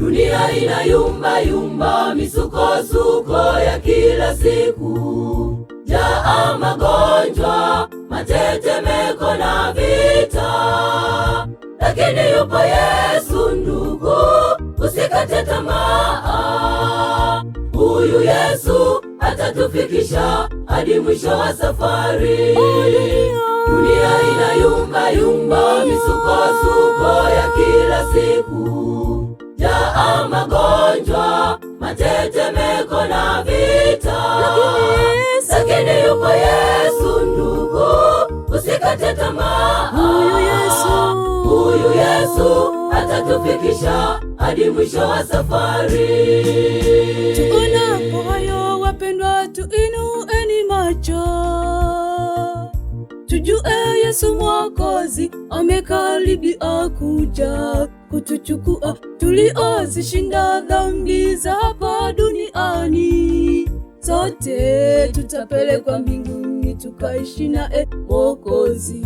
Dunia inayumba yumba, misukosuko ya kila siku, jaa magonjwa, matetemeko na vita. Lakini yupo Yesu ndugu, usikate tamaa. Huyu Yesu atatufikisha hadi mwisho wa safari. Dunia inayumba yumba, misukosuko ya kila siku, jaa magonjwa, matetemeko na vita. Lakini yupo Yesu ndugu, usikate tamaa. Huyu Yesu atatufikisha hadi mwisho wa safari. Tuonapo hayo wapendwa, tuinueni macho, tujue Yesu Mwokozi amekaribia kuja kutuchukua, tuliozishinda dhambi za hapa duniani. Sote tutapelekwa mbinguni tukaishi naye Mwokozi.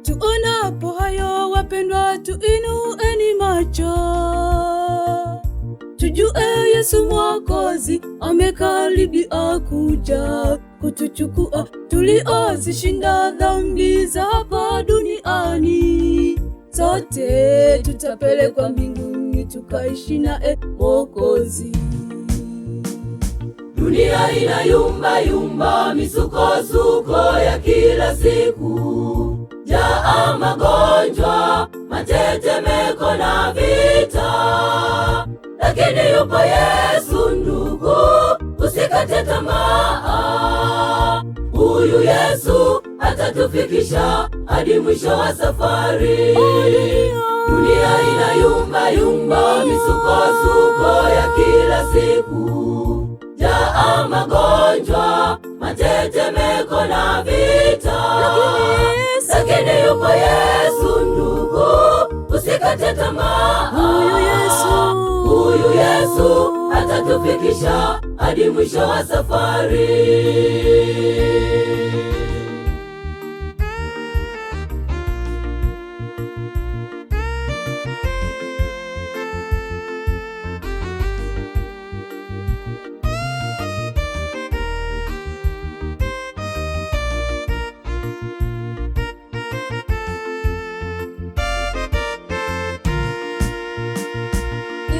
Tuonapo hayo wapendwa, tuinueni macho, tujue Yesu Mwokozi amekaribia kuja kutuchukua, tuliozishinda dhambi za hapa duniani. Sote tutapelekwa mbinguni tukaishi naye Mwokozi. Dunia inayumba yumba, misukosuko ya kila siku, jaa magonjwa, matetemeko na vita. Lakini yupo Yesu ndugu, usikate tamaa. Huyu Yesu atatufikisha hadi mwisho wa safari. Dunia inayumba yumba, misukosuko ya kila siku, jaa magonjwa, matetemeko na vita. Lakini yupo Yesu ndugu, usikate tamaa. Huyu Yesu atatufikisha hadi mwisho wa safari.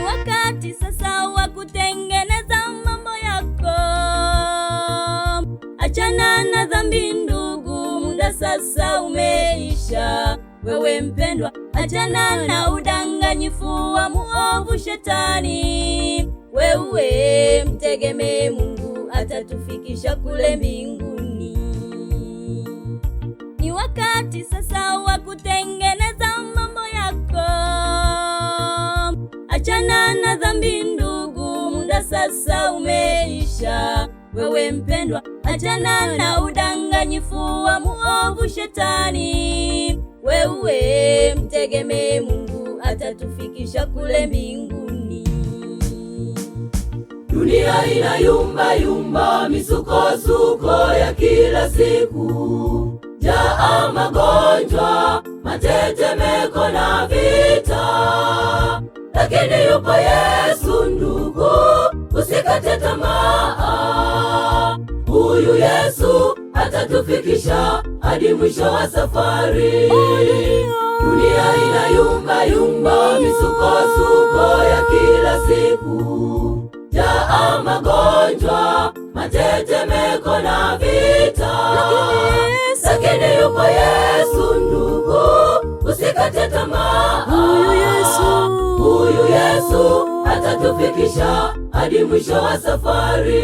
Wakati sasa wa kutengeneza mambo yako, achana na dhambi ndugu, muda sasa umeisha. Wewe mpendwa, achana na udanganyifu wa muovu Shetani. Wewe mtegemee Mungu, atatufikisha kule mbinguni. Ni wakati sasa wa kutengeneza mambo yako, achana na dhambi ndugu, muda sasa umeisha. Wewe mpendwa, achana na udanganyifu wa muovu Shetani. Wewe mtegemee Mungu, atatufikisha kule mbinguni. Dunia inayumba yumba, misukosuko ya kila siku, jaa magonjwa, matetemeko na vita. Lakini yupo Yesu ndugu, usikate tamaa. Huyu Yesu atatufikisha hadi mwisho wa safari. Dunia inayumba yumba, misukosuko ya kila siku, jaa magonjwa, matetemeko na vita. Lakini yupo Yesu ndugu, usikate tamaa. Huyu Yesu atatufikisha hadi mwisho wa safari.